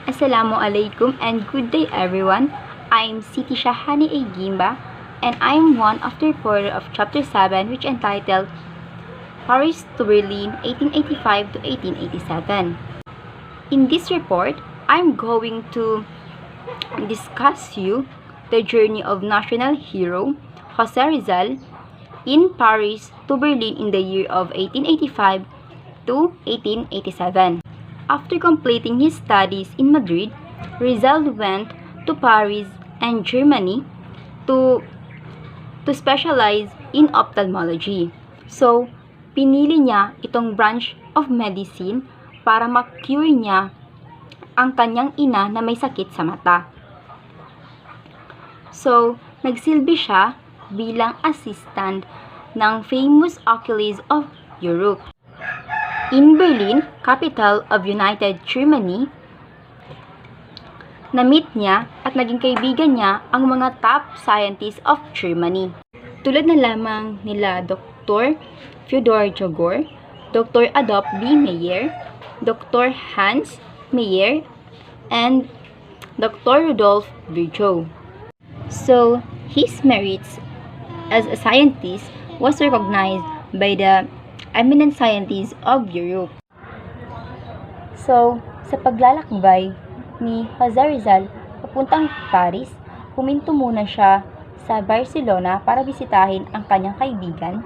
Assalamualaikum and good day everyone. I'm Siti Shahani A. Gimba and I'm one of the reporter of Chapter 7 which entitled Paris to Berlin 1885 to 1887. In this report, I'm going to discuss you the journey of national hero Jose Rizal in Paris to Berlin in the year of 1885 to 1887. After completing his studies in Madrid, Rizal went to Paris and Germany to specialize in ophthalmology. So, pinili niya itong branch of medicine para ma-cure niya ang kanyang ina na may sakit sa mata. So, nagsilbi siya bilang assistant ng famous oculist of Europe. In Berlin, capital of United Germany, na-meet niya at naging kaibigan niya ang mga top scientists of Germany. Tulad na lamang nila Dr. Fyodor Jagor, Dr. Adolf B. Meyer, Dr. Hans Meyer, and Dr. Rudolf Virchow. So, his merits as a scientist was recognized by the eminent scientists of Europe. So, sa paglalakbay ni Jose Rizal papuntang Paris, huminto muna siya sa Barcelona para bisitahin ang kanyang kaibigan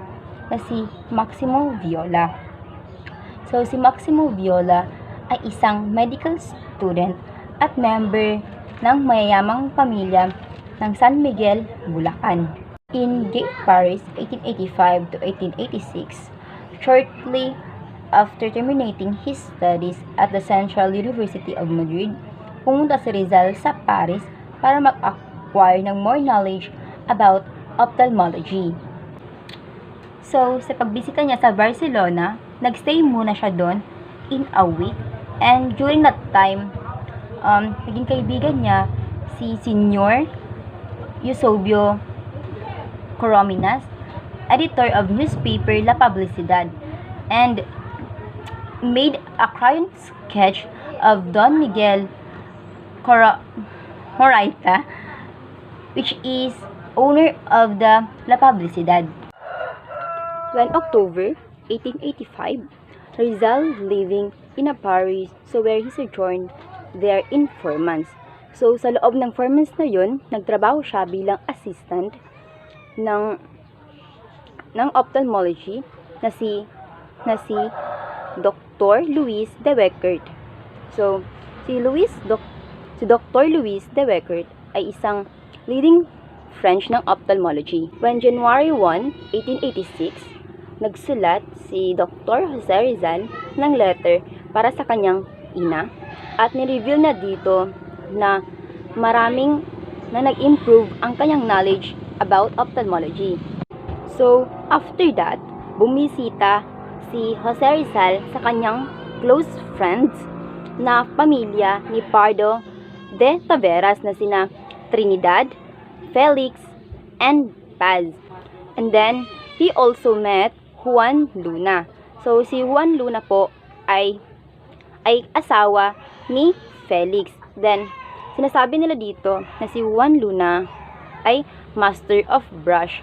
na si Maximo Viola. So, si Maximo Viola ay isang medical student at member ng mayayamang pamilya ng San Miguel, Bulacan. In Gay Paris, 1885 to 1886, shortly after terminating his studies at the Central University of Madrid, pumunta si Rizal sa Paris para mag-acquire ng more knowledge about ophthalmology. So, sa pagbisita niya sa Barcelona, nagstay muna siya doon in a week, and during that time, naging kaibigan niya si Senyor Eusebio Corominas, editor of newspaper La Publicidad, and made a crayon sketch of Don Miguel Moraita, which is owner of the La Publicidad. When October 1885, Rizal living in a Paris, so where he sojourned there in 4 months. So sa loob ng 4 months na yun, nagtrabaho siya bilang assistant ng ophthalmology na si Dr. Louis de Weckert. So, si Dr. Louis de Weckert ay isang leading French ng ophthalmology. When January 1, 1886, nagsulat si Dr. Jose Rizal ng letter para sa kanyang ina at ni-reveal na dito na maraming na nag-improve ang kanyang knowledge about ophthalmology. So, after that, bumisita si Jose Rizal sa kanyang close friends na pamilya ni Pardo de Taveras na sina Trinidad, Felix, and Paz. And then, he also met Juan Luna. So, si Juan Luna po ay asawa ni Felix. Then, sinasabi nila dito na si Juan Luna ay master of brush.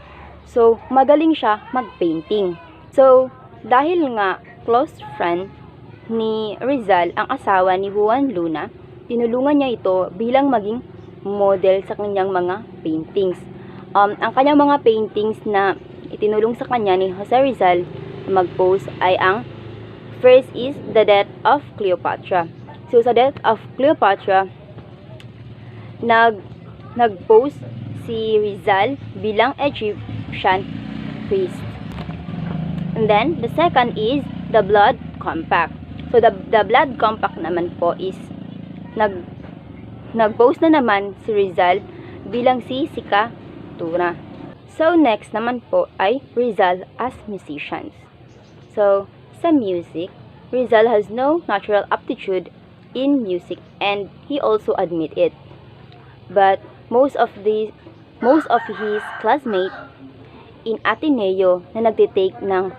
So, magaling siya mag-painting. So, dahil nga close friend ni Rizal ang asawa ni Juan Luna, tinulungan niya ito bilang maging model sa kanyang mga paintings. Ang kanyang mga paintings na itinulong sa kanya ni Jose Rizal na mag-pose ay ang first is The Death of Cleopatra. So, sa Death of Cleopatra, nag-pose si Rizal bilang Egyptian priest. And then, the second is The Blood Compact. So, the Blood Compact naman po is nag-pose na naman si Rizal bilang si Sika Tura. So, next naman po ay Rizal as musicians. So, sa music, Rizal has no natural aptitude in music and he also admit it. But most of his classmates in Ateneo na nagtitake ng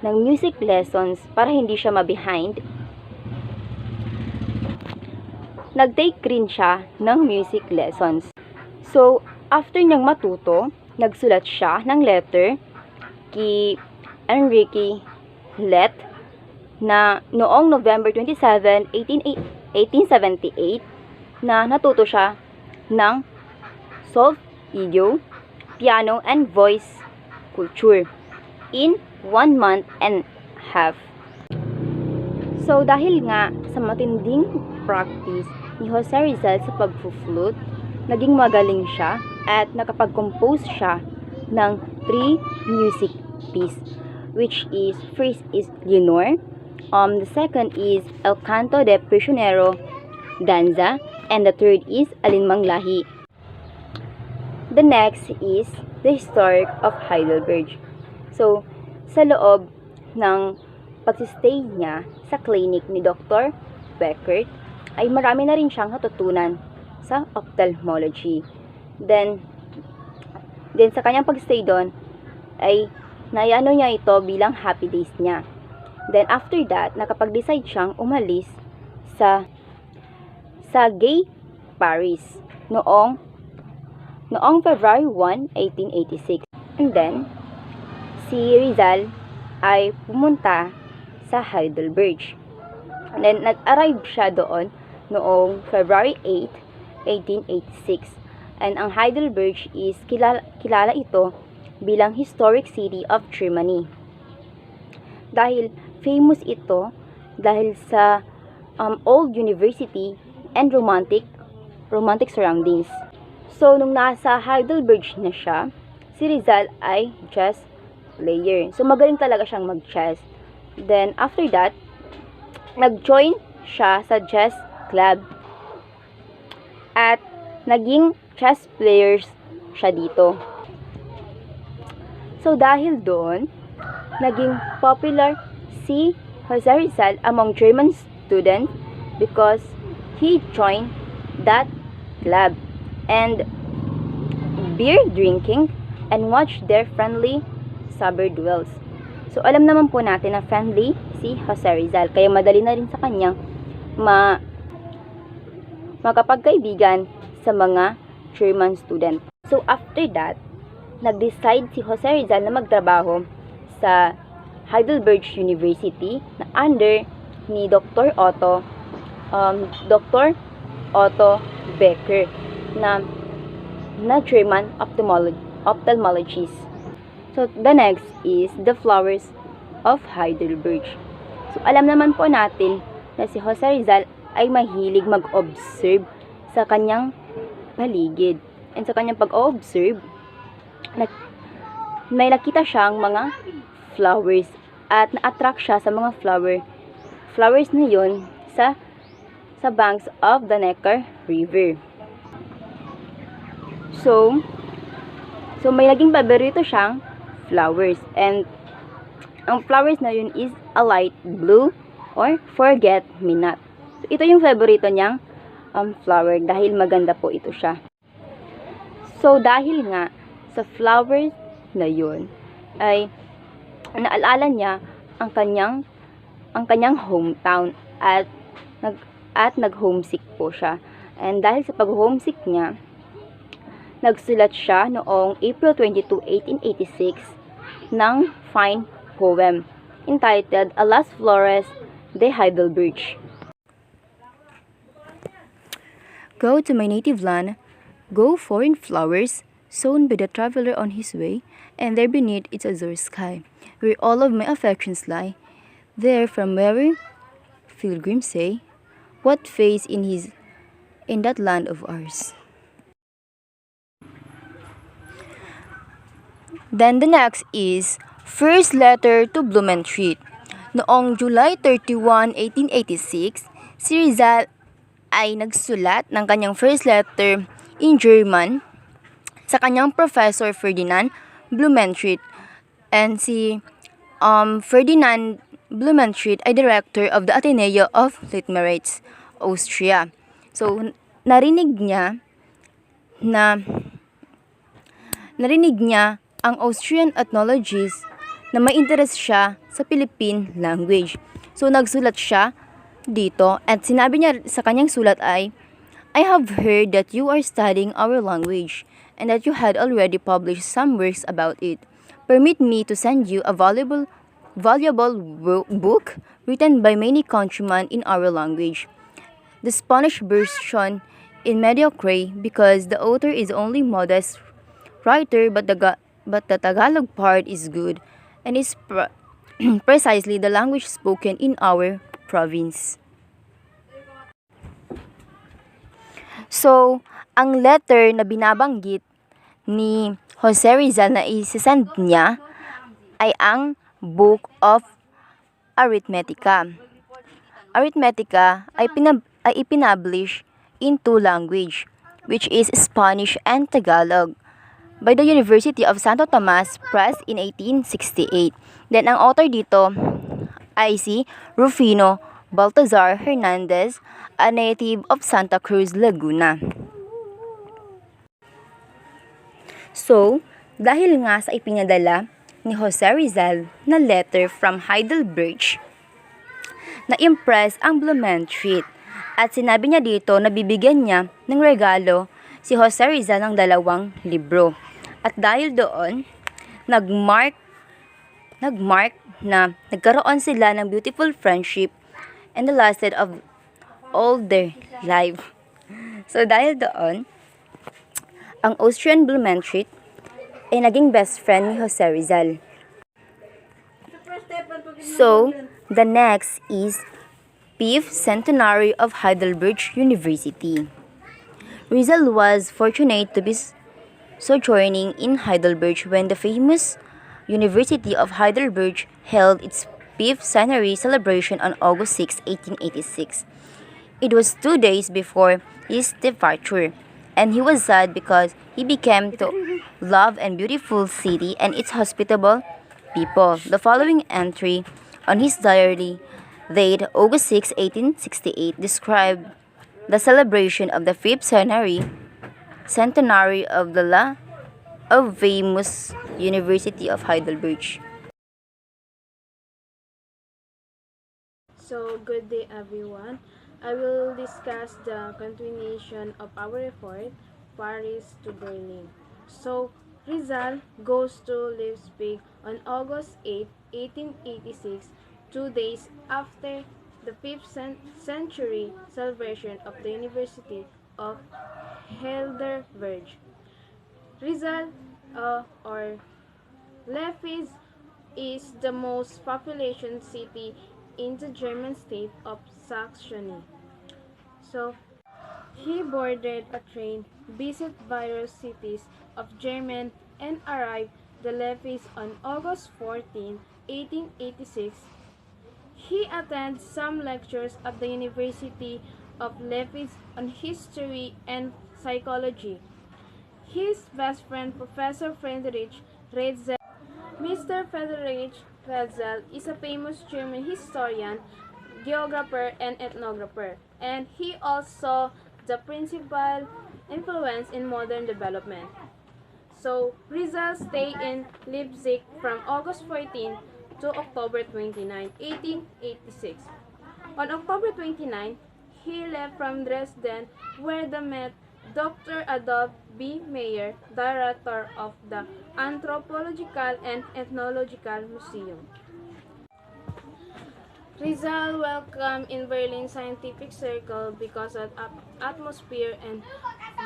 music lessons para hindi siya ma-behind nag-take rin siya ng music lessons. So, after niyang matuto, nagsulat siya ng letter kay Enrique Let na noong November 27, 1878 na natuto siya ng solfeggio, piano, and voice culture in 1 month and half. So, dahil nga sa matinding practice ni Jose Rizal sa pag-flute, naging magaling siya at nakapag-compose siya ng 3 music piece, which is, first is Leonor, the second is El Canto de Prisionero Danza, and the third is Alinmang Lahi. The next is the Historic of Heidelberg. So, sa loob ng pagsistay niya sa clinic ni Dr. Beckert, ay marami na rin siyang natutunan sa ophthalmology. Then sa kanyang pagstay doon, ay naiano niya ito bilang happy days niya. Then after that, nakapag-decide siyang umalis sa Gay Paris noong February 1, 1886. And then si Rizal ay pumunta sa Heidelberg. And then nag-arrive siya doon noong February 8, 1886. And ang Heidelberg is kilala ito bilang historic city of Germany. Dahil famous ito dahil sa old university and romantic surroundings. So, nung nasa Heidelberg na siya, si Rizal ay chess player. So, magaling talaga siyang mag-chess. Then, after that, nag-join siya sa chess club. At naging chess players siya dito. So, dahil doon, naging popular si Jose Rizal among German students because he joined that club and beer drinking and watched their friendly saber duels. So, alam naman po natin na friendly si Jose Rizal, kaya madali na rin sa kanyang makapagkaibigan sa mga German student. So, after that, nag-decide si Jose Rizal na magtrabaho sa Heidelberg University na under ni Dr. Otto Becker na German ophthalmologist. So, the next is the flowers of Heidelberg. So, alam naman po natin na si Jose Rizal ay mahilig mag-observe sa kanyang paligid. And sa kanyang pag-observe, may nakita siyang mga flowers at na-attract siya sa mga flowers na yun sa banks of the Neckar River. So may naging paborito siyang flowers, and ang flowers na yun is a light blue or forget-me-not. So, ito yung favorito niyang flower dahil maganda po ito siya. So, dahil nga sa flowers na yun, ay naalala niya ang kanyang hometown at nag-homesick po siya. And dahil sa pag-homesick niya, nagsulat siya noong April 22, 1886 ng fine poem entitled A Las Flores de Heidelberg. Go to my native land, go foreign flowers, sown by the traveler on his way, and there beneath its azure sky, where all of my affections lie, there from weary pilgrims say, what face in that land of ours. Then the next is First Letter to Blumentritt. Noong July 31, 1886, si Rizal ay nagsulat ng kanyang first letter in German sa kanyang Professor Ferdinand Blumentritt. And si Ferdinand Blumentritt ay director of the Ateneo of Literates, Austria. So, narinig niya ang Austrian ethnologist na may interest siya sa Philippine language. So, nagsulat siya dito at sinabi niya sa kanyang sulat ay, I have heard that you are studying our language and that you had already published some works about it. Permit me to send you a valuable book written by many countrymen in our language. The Spanish version in mediocre because the author is only modest writer, but the Tagalog part is good and is precisely the language spoken in our province. So, ang letter na binabanggit ni Jose Rizal na isisend niya ay ang Book of Arithmetica. Arithmetica ay ipinablish in two language, which is Spanish and Tagalog, by the University of Santo Tomas Press in 1868. Then, ang author dito ay si Rufino Baltazar Hernandez, a native of Santa Cruz, Laguna. So, dahil nga sa ipinadala ni Jose Rizal na letter from Heidelberg, na-impress ang Blumentritt at sinabi niya dito na bibigyan niya ng regalo si Jose Rizal ng 2 libro. At dahil doon, nagmark na nagkaroon sila ng beautiful friendship and the lasted of all their life. So dahil doon, ang Austrian Blumentritt ay naging best friend ni Jose Rizal. So, the next is 5th Centenary of Heidelberg University. Rizal was fortunate to be sojourning in Heidelberg when the famous University of Heidelberg held its 5th centenary celebration on August 6, 1886. It was 2 days before his departure, and he was sad because he became to love and beautiful city and its hospitable people. The following entry on his diary, dated August 6, 1868, described the celebration of the 5th centenary of the famous University of Heidelberg. So, good day everyone. I will discuss the continuation of our report, Paris to Berlin. So, Rizal goes to Leipzig on August 8, 1886, 2 days after the 5th century celebration of the University of Heidelberg. Rizal, or Leipzig, is the most population city in the German state of Saxony. So, he boarded a train, visited various cities of Germany, and arrived at Leipzig on August 14, 1886. He attended some lectures at the University of Leipzig on history and psychology. His best friend, Professor Friedrich Rizal. Mr. Friedrich Rizal is a famous German historian, geographer, and ethnographer, and he also the principal influence in modern development. So, Rizal stayed in Leipzig from August 14 to October 29, 1886. On October 29, he left from Dresden, where they met Dr. Adolf B. Meyer, director of the Anthropological and Ethnological Museum. Rizal welcomed in Berlin scientific circle because of atmosphere and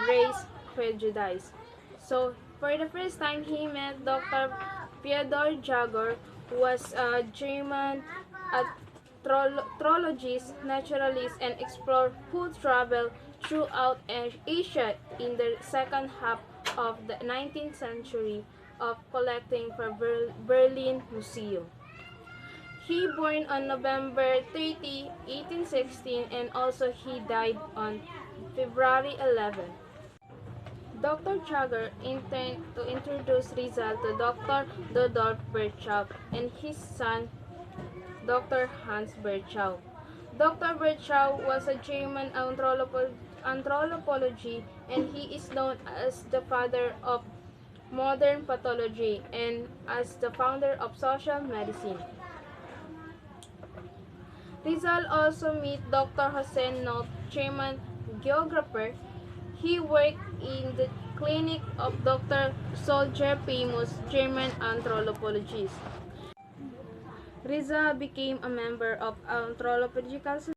race prejudice. So, for the first time, he met Dr. Theodor Jager, who was a German astrologist, naturalist, and explorer who traveled throughout Asia in the second half of the 19th century of collecting for Berlin Museum. He born on November 30, 1816, and also he died on February 11. Dr. Chager intended to introduce Rizal to Dr. Rudolf Virchow and his son, Dr. Hans Virchow. Dr. Virchow was a German anthropology, and he is known as the father of modern pathology and as the founder of social medicine. Rizal also met Dr. Jose Not, German geographer. He worked in the clinic of Dr. Soldier, famous German anthropologist. Rizal became a member of Anthropological